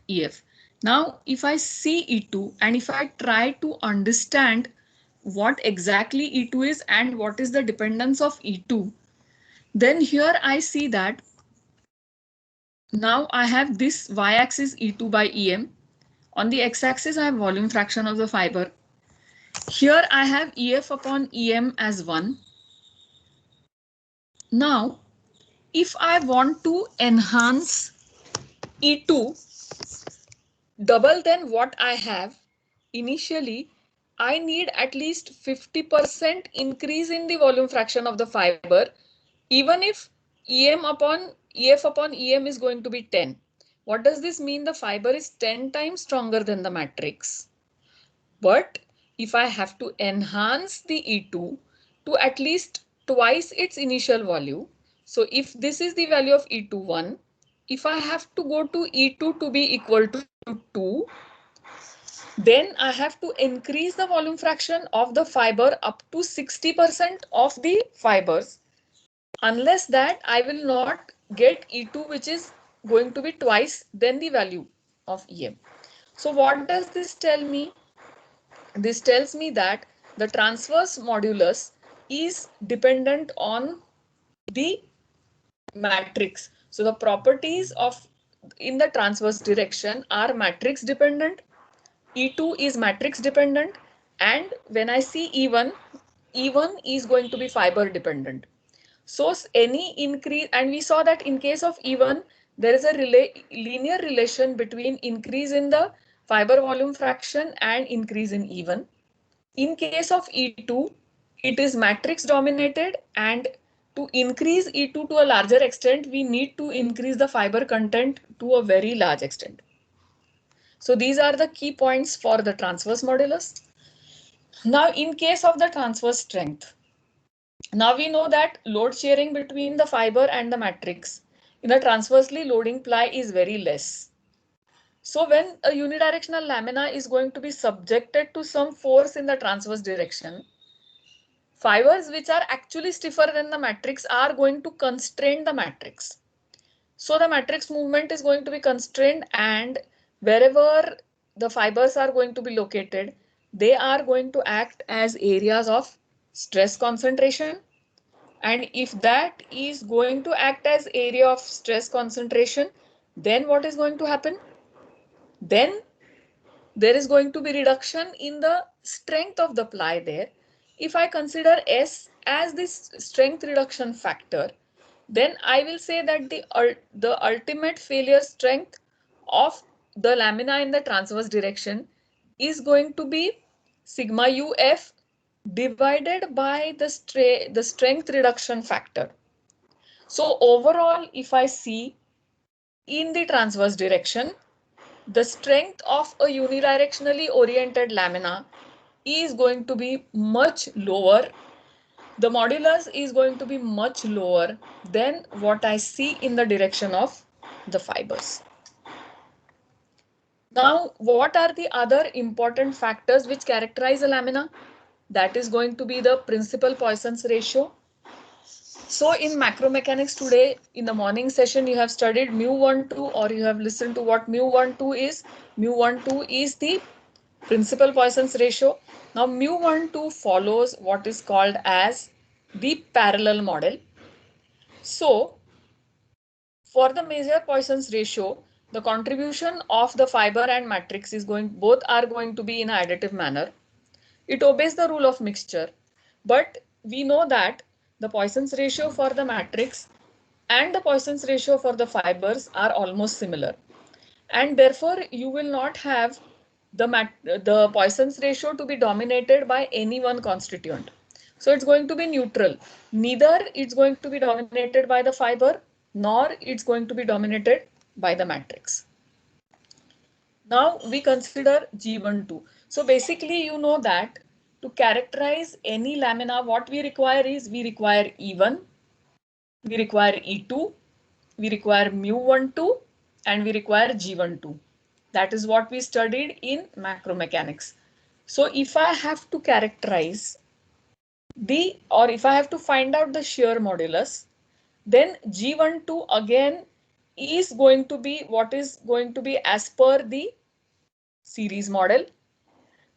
EF. Now, if I see E2 and if I try to understand what exactly E2 is and what is the dependence of E2, then here I see that now I have this y-axis E2 by EM. On the x-axis, I have volume fraction of the fiber. Here I have EF upon EM as 1. Now, if I want to enhance E2 double than what I have, initially, I need at least 50% increase in the volume fraction of the fiber, even if EF upon EM is going to be 10. What does this mean? The fiber is 10 times stronger than the matrix. But if I have to enhance the E2 to at least twice its initial value, so if this is the value of E2 1, if I have to go to E2 to be equal to 2, then I have to increase the volume fraction of the fiber up to 60% of the fibers. Unless that, I will not get E2 which is going to be twice than the value of EM. So what does this tell me? This tells me that the transverse modulus is dependent on the matrix. So the properties of in the transverse direction are matrix dependent. E2 is matrix dependent, and when I see E1, E1 is going to be fiber dependent. So any increase, and we saw that in case of E1, there is a linear relation between increase in the fiber volume fraction and increase in E1. In case of E2, it is matrix dominated, and to increase E2 to a larger extent, we need to increase the fiber content to a very large extent. So these are the key points for the transverse modulus. Now, in case of the transverse strength, now we know that load sharing between the fiber and the matrix in a transversely loading ply is very less. So when a unidirectional lamina is going to be subjected to some force in the transverse direction, fibers which are actually stiffer than the matrix are going to constrain the matrix. So the matrix movement is going to be constrained, and wherever the fibers are going to be located, they are going to act as areas of stress concentration. And if that is going to act as area of stress concentration, then what is going to happen? Then there is going to be reduction in the strength of the ply there. If I consider S as this strength reduction factor, then I will say that the ultimate failure strength of the lamina in the transverse direction is going to be sigma UF divided by the strength reduction factor. So overall, if I see in the transverse direction, the strength of a unidirectionally oriented lamina is going to be much lower. The modulus is going to be much lower than what I see in the direction of the fibers. Now, what are the other important factors which characterize a lamina? That is going to be the principal Poisson's ratio. So in macromechanics today, in the morning session, you have studied mu12, or you have listened to what mu12 is. Mu12 is the principal Poisson's ratio. Now mu12 follows what is called as the parallel model. So for the major Poisson's ratio, the contribution of the fiber and matrix is both are going to be in an additive manner. It obeys the rule of mixture, but we know that the Poisson's ratio for the matrix and the Poisson's ratio for the fibers are almost similar, and therefore you will not have the Poisson's ratio to be dominated by any one constituent. So it's going to be neutral. Neither it's going to be dominated by the fiber, nor it's going to be dominated by the matrix. Now we consider G12. So basically, you know that to characterize any lamina, what we require is we require E1, we require E2, we require mu12, and we require G12. That is what we studied in macromechanics. So if I have to characterize if I have to find out the shear modulus, then G12 again is going to be what is going to be as per the series model.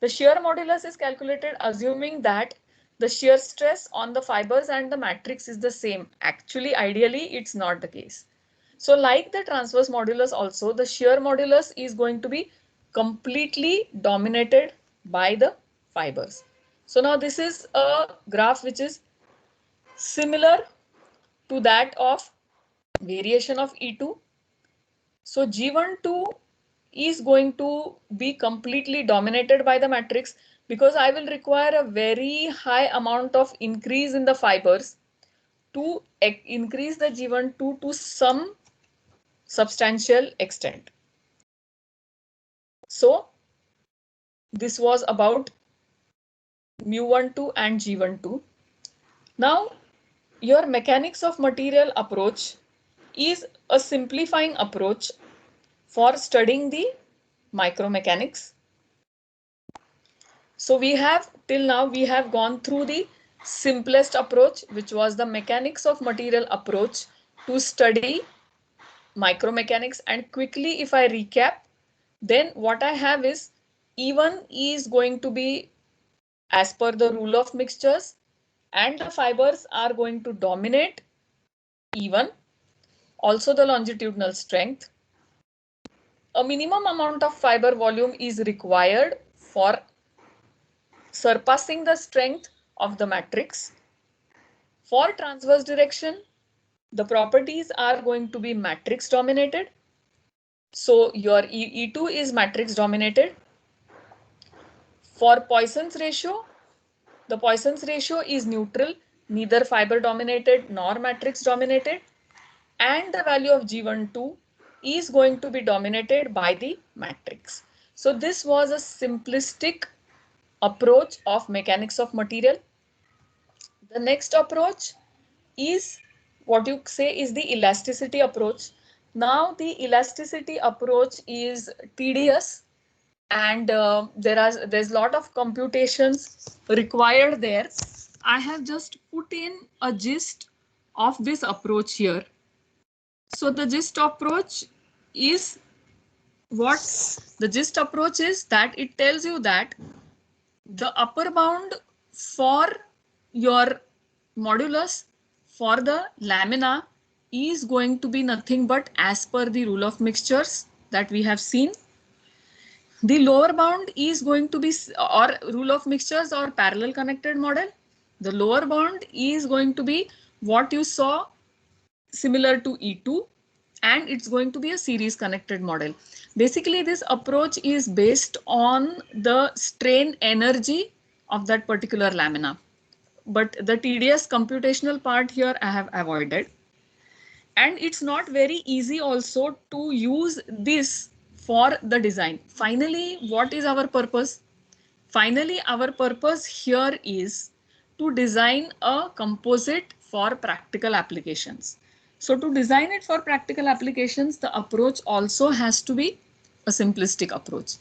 The shear modulus is calculated assuming that the shear stress on the fibers and the matrix is the same. Actually, ideally, it's not the case. So like the transverse modulus also, the shear modulus is going to be completely dominated by the fibers. So now this is a graph which is similar to that of variation of E2. So G12 is going to be completely dominated by the matrix because I will require a very high amount of increase in the fibers to increase the G12 to some substantial extent. So this was about mu12 and G12. Now your mechanics of material approach is a simplifying approach for studying the micromechanics. So we have till now we have gone through the simplest approach, which was the mechanics of material approach to study micromechanics, and quickly if I recap, then what I have is E1 is going to be as per the rule of mixtures, and the fibers are going to dominate E1. Also the longitudinal strength. A minimum amount of fiber volume is required for surpassing the strength of the matrix. For transverse direction, the properties are going to be matrix dominated. So your E2 is matrix dominated. For Poisson's ratio, the Poisson's ratio is neutral, neither fiber dominated nor matrix dominated. And the value of G12 is going to be dominated by the matrix. So this was a simplistic approach of mechanics of material. The next approach is what you say is the elasticity approach. Now the elasticity approach is tedious, and there's a lot of computations required there. I have just put in a gist of this approach here. So the gist approach is that it tells you that the upper bound for your modulus for the lamina is going to be nothing but as per the rule of mixtures that we have seen. The lower bound is going to be, or rule of mixtures or parallel connected model. The lower bound is going to be what you saw similar to E2, and it's going to be a series connected model. Basically, this approach is based on the strain energy of that particular lamina. But the tedious computational part here I have avoided. And it's not very easy also to use this for the design. Finally, what is our purpose? Finally, our purpose here is to design a composite for practical applications. So to design it for practical applications, the approach also has to be a simplistic approach.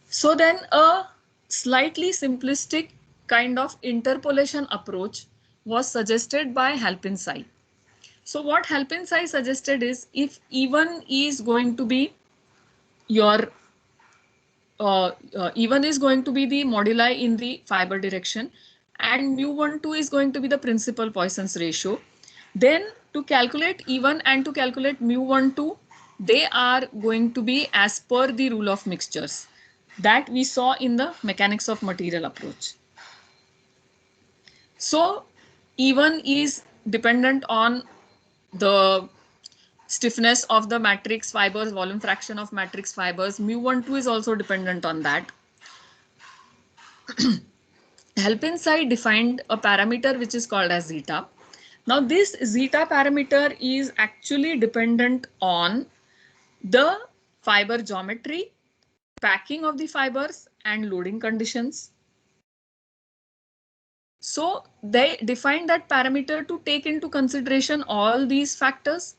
So then a slightly simplistic kind of interpolation approach was suggested by Halpin-Tsai. So what Halpin-Tsai suggested is, if E1 is going to be your E1 is going to be the moduli in the fiber direction, and mu12 is going to be the principal Poisson's ratio, then to calculate E1 and to calculate mu12, they are going to be as per the rule of mixtures that we saw in the mechanics of material approach. So E1 is dependent on the stiffness of the matrix fibers, volume fraction of matrix fibers. Mu12 is also dependent on that. Halpin-Tsai defined a parameter which is called as zeta. Now this zeta parameter is actually dependent on the fiber geometry, packing of the fibers, and loading conditions. So they defined that parameter to take into consideration all these factors.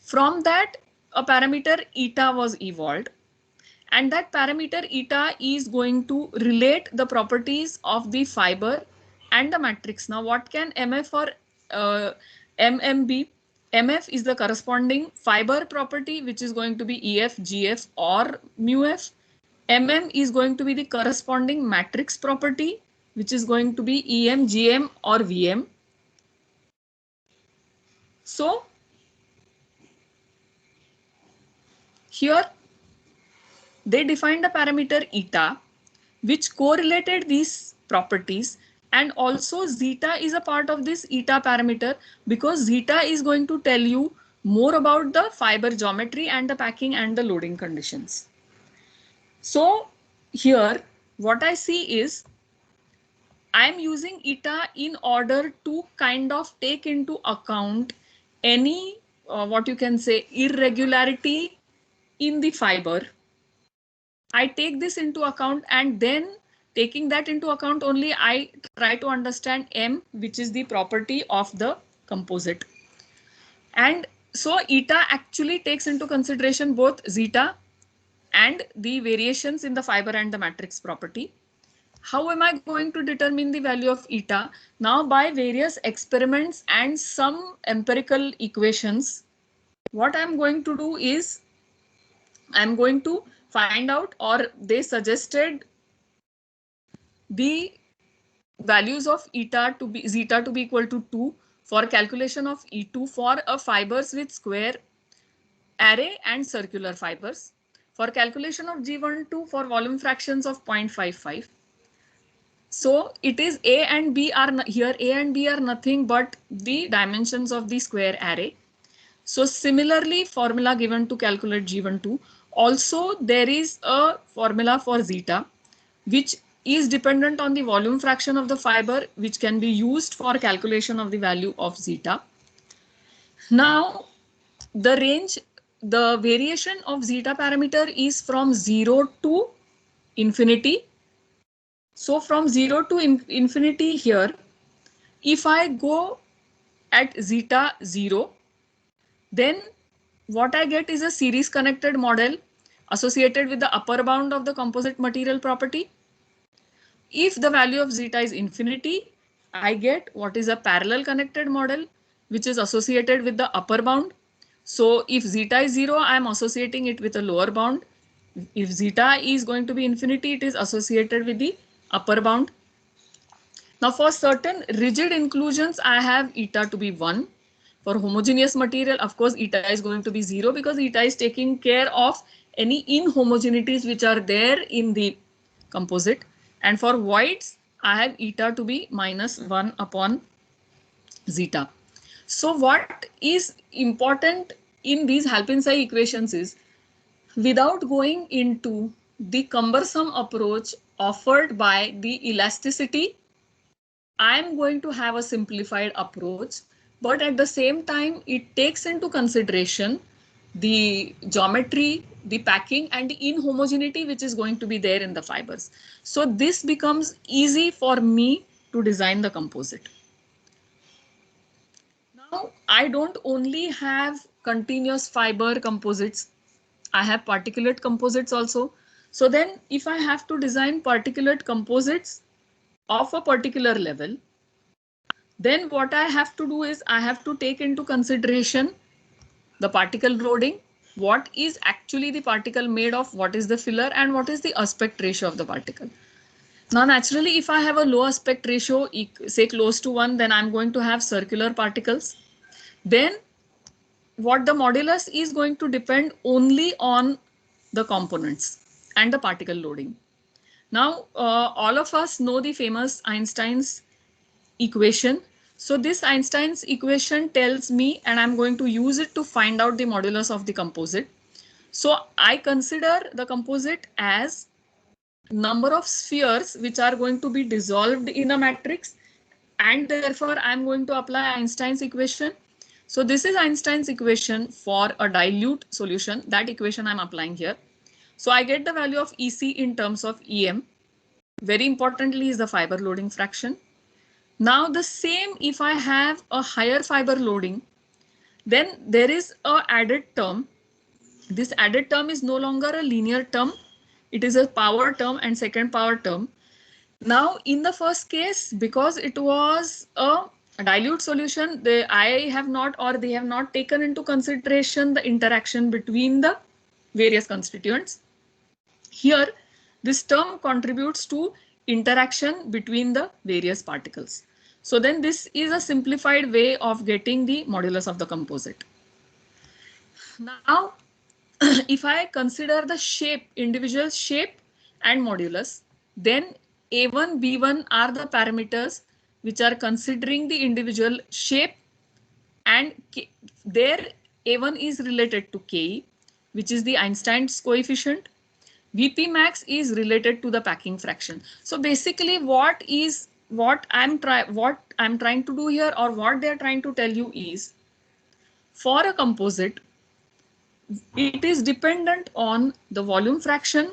From that, a parameter eta was evolved, and that parameter eta is going to relate the properties of the fiber and the matrix. Now what can MF or MM be? MF is the corresponding fiber property, which is going to be EF, GF or MUF. MM is going to be the corresponding matrix property, which is going to be EM, GM or VM. So here they defined a parameter eta which correlated these properties, and also zeta is a part of this eta parameter because zeta is going to tell you more about the fiber geometry and the packing and the loading conditions. So here what I see is I am using eta in order to kind of take into account any what you can say irregularity in the fiber. I take this into account, and then taking that into account only, I try to understand M, which is the property of the composite. And so eta actually takes into consideration both zeta and the variations in the fiber and the matrix property. How am I going to determine the value of eta? Now by various experiments and some empirical equations, what I'm going to do is I'm going to find out, or they suggested the values of eta to be zeta to be equal to 2 for calculation of E2 for a fibers with square array and circular fibers, for calculation of G12 for volume fractions of 0.55. So it is A and B are here. A and B are nothing but the dimensions of the square array. So similarly, formula given to calculate G12. Also, there is a formula for zeta, which is dependent on the volume fraction of the fiber, which can be used for calculation of the value of zeta. Now, the range, the variation of zeta parameter is from 0 to infinity. So from 0 to infinity here, if I go at zeta 0, then what I get is a series connected model associated with the upper bound of the composite material property. If the value of zeta is infinity, I get what is a parallel connected model, which is associated with the upper bound. So if zeta is 0, I am associating it with a lower bound. If zeta is going to be infinity, it is associated with the upper bound. Now for certain rigid inclusions, I have eta to be 1. For homogeneous material, of course, eta is going to be 0 because eta is taking care of any inhomogeneities which are there in the composite. And for voids, I have eta to be minus 1 upon zeta. So what is important in these Halpin-Tsai equations is, without going into the cumbersome approach offered by the elasticity, I am going to have a simplified approach, but at the same time, it takes into consideration the geometry, the packing, and the inhomogeneity which is going to be there in the fibers. So this becomes easy for me to design the composite. Now, I don't only have continuous fiber composites, I have particulate composites also. So then if I have to design particulate composites of a particular level, then what I have to do is I have to take into consideration the particle loading, what is actually the particle made of, what is the filler, and what is the aspect ratio of the particle. Now, naturally, if I have a low aspect ratio, say close to 1, then I'm going to have circular particles. Then what the modulus is going to depend only on the components and the particle loading. Now, all of us know the famous Einstein's equation. So this Einstein's equation tells me, and I'm going to use it to find out the modulus of the composite. So I consider the composite as number of spheres which are going to be dissolved in a matrix, and therefore I'm going to apply Einstein's equation. So this is Einstein's equation for a dilute solution. That equation I'm applying here. So I get the value of EC in terms of EM. Very importantly is the fiber loading fraction. Now the same, if I have a higher fiber loading, then there is a added term. This added term is no longer a linear term. It is a power term and second power term. Now in the first case, because it was a dilute solution, they have not taken into consideration the interaction between the various constituents. Here, this term contributes to interaction between the various particles. So then this is a simplified way of getting the modulus of the composite. Now, if I consider the shape, individual shape and modulus, then A1, B1 are the parameters which are considering the individual shape, and there A1 is related to Ke, which is the Einstein's coefficient. VP max is related to the packing fraction. So basically what I'm trying to do here, or what they're trying to tell you is, for a composite, it is dependent on the volume fraction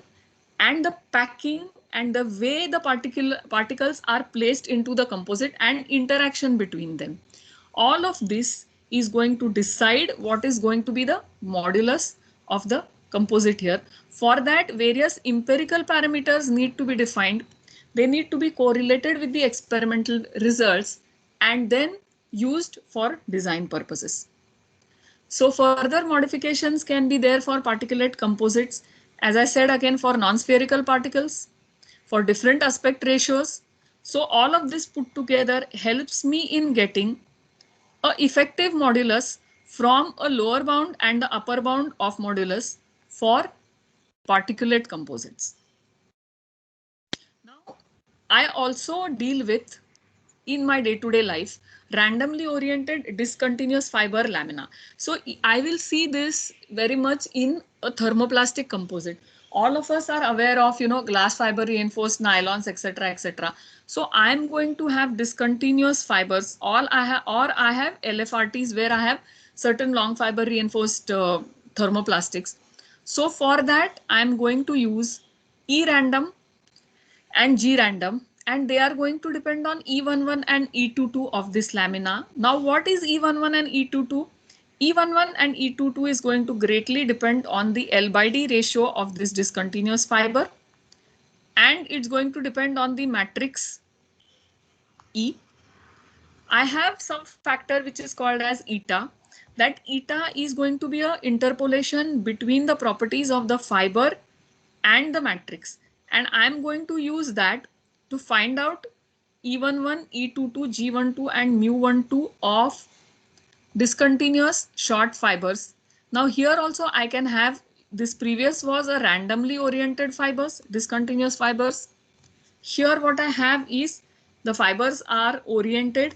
and the packing and the way the particles are placed into the composite and interaction between them. All of this is going to decide what is going to be the modulus of the composite here. For that, various empirical parameters need to be defined. They need to be correlated with the experimental results and then used for design purposes. So further modifications can be there for particulate composites. As I said again, for non-spherical particles, for different aspect ratios. So all of this put together helps me in getting a effective modulus from a lower bound and the upper bound of modulus for particulate composites. Now, I also deal with, in my day-to-day life, randomly oriented discontinuous fiber lamina. So I will see this very much in a thermoplastic composite. All of us are aware of, glass fiber reinforced nylons, etc., etc. So I'm going to have discontinuous fibers. Or I have LFRTs where I have certain long fiber reinforced thermoplastics. So for that, I'm going to use E random and G random, and they are going to depend on E11 and E22 of this lamina. Now, what is E11 and E22? E11 and E22 is going to greatly depend on the L by D ratio of this discontinuous fiber, and it's going to depend on the matrix E. I have some factor which is called as eta. That eta is going to be an interpolation between the properties of the fiber and the matrix. And I'm going to use that to find out E11, E22, G12 and mu12 of discontinuous short fibers. Now here also I can have, this previous was a randomly oriented fibers, discontinuous fibers. Here what I have is the fibers are oriented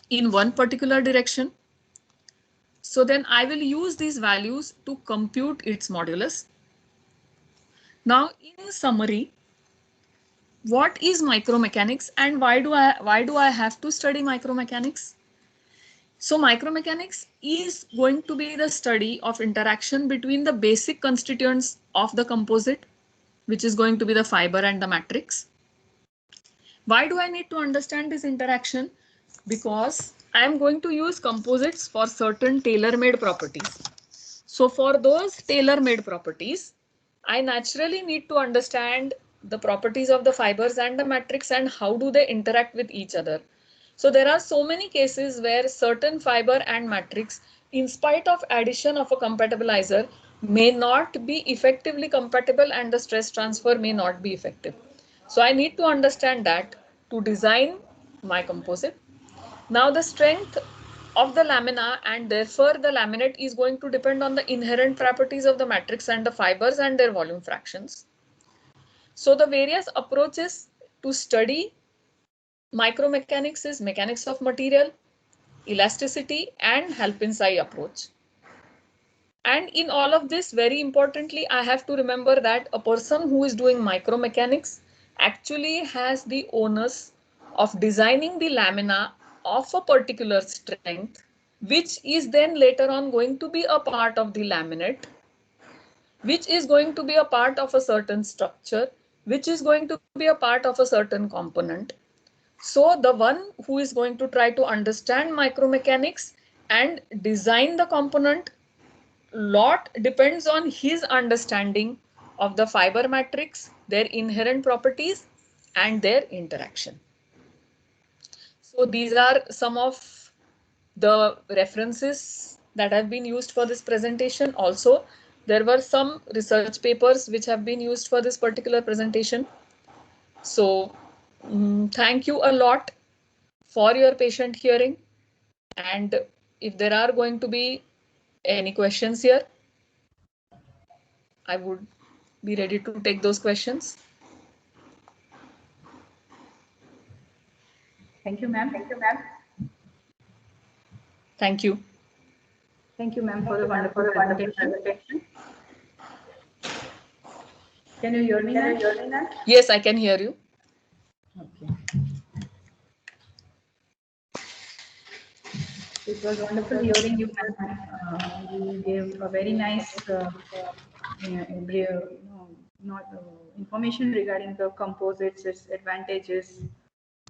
in one particular direction. So then I will use these values to compute its modulus. Now in summary, what is micromechanics and why do I have to study micromechanics? So micromechanics is going to be the study of interaction between the basic constituents of the composite, which is going to be the fiber and the matrix. Why do I need to understand this interaction? Because I am going to use composites for certain tailor-made properties. So for those tailor-made properties, I naturally need to understand the properties of the fibers and the matrix and how do they interact with each other. So there are so many cases where certain fiber and matrix, in spite of addition of a compatibilizer, may not be effectively compatible and the stress transfer may not be effective. So I need to understand that to design my composite. Now the strength of the lamina and therefore the laminate is going to depend on the inherent properties of the matrix and the fibers and their volume fractions. So the various approaches to study micromechanics is mechanics of material, elasticity and Halpin-Tsai approach. And in all of this, very importantly, I have to remember that a person who is doing micromechanics actually has the onus of designing the lamina of a particular strength, which is then later on going to be a part of the laminate, which is going to be a part of a certain structure, which is going to be a part of a certain component. So the one who is going to try to understand micromechanics and design the component lot depends on his understanding of the fiber matrix, their inherent properties and their interaction. So these are some of the references that have been used for this presentation. Also, there were some research papers which have been used for this particular presentation. So thank you a lot for your patient hearing. And if there are going to be any questions here, I would be ready to take those questions. Thank you, ma'am. Thank you. Thank you, ma'am, for the wonderful presentation. Can you hear me, ma'am? Yes, I can hear you. Okay. It was wonderful hearing you, ma'am. You gave a very nice information regarding the composites, its advantages,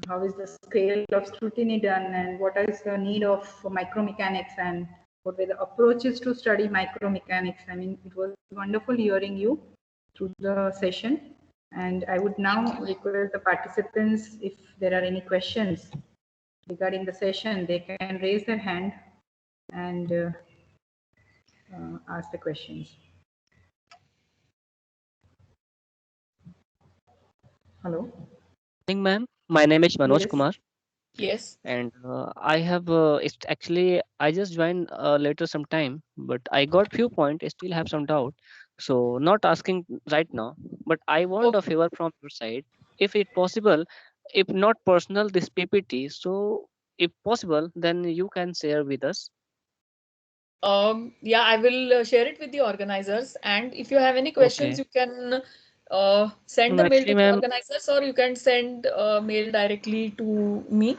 how is the scale of scrutiny done, and what is the need of micromechanics, and what were the approaches to study micromechanics. I mean, it was wonderful hearing you through the session. And I would now request the participants, if there are any questions regarding the session, they can raise their hand and ask the questions. Hello? Morning, ma'am. My name is Manoj Yes. Kumar, Yes. and I have it's actually I just joined later some time, but I got few points. I still have some doubt, so not asking right now. But I want a Okay. favor from your side, if it possible, if not personal, this PPT. So if possible, then you can share with us. Yeah, I will share it with the organizers. And if you have any questions, Okay. you can send the mail Actually, to the ma'am. organizers, or you can send mail directly to me.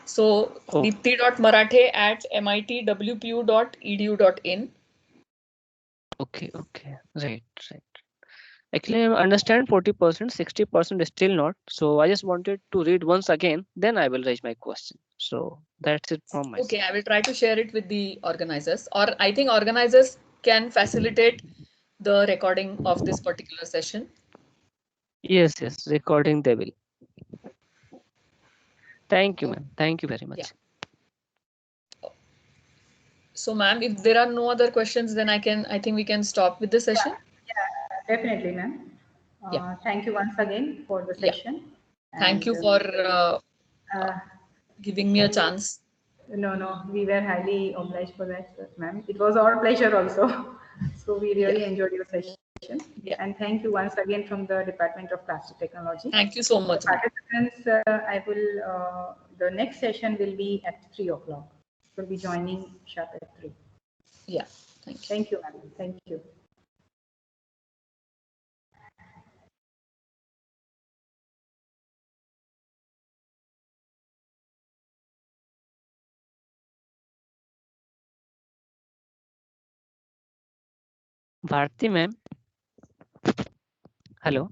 So Oh, deepti.marathe@mitwpu.edu.in. okay, okay, right, right. Actually, I understand 40%, 60% is still not. So I just wanted to read once again, then I will raise my question. So that's it from my Okay, side. I will try to share it with the organizers, or I think organizers can facilitate the recording of this particular session. Yes, yes, recording they will. Thank you, Oh, ma'am. Thank you very yeah. much. So, ma'am, if there are no other questions, then I think we can stop with the session. Yeah, definitely, ma'am. Yeah. Thank you once again for the Yeah. session. Thank And you for uh, giving me a chance. no, no, we were highly obliged for that, ma'am. It was our pleasure also. So we Yeah. really enjoyed your session. Yeah. And thank you once again from the Department of Plastic Technology. Thank you so The much, ma'am. participants, the next session will be at 3 o'clock. We'll be joining sharp at 3. Yeah. Thank you. Thank you, ma'am. Thank you. Bharti, ma'am. Hello.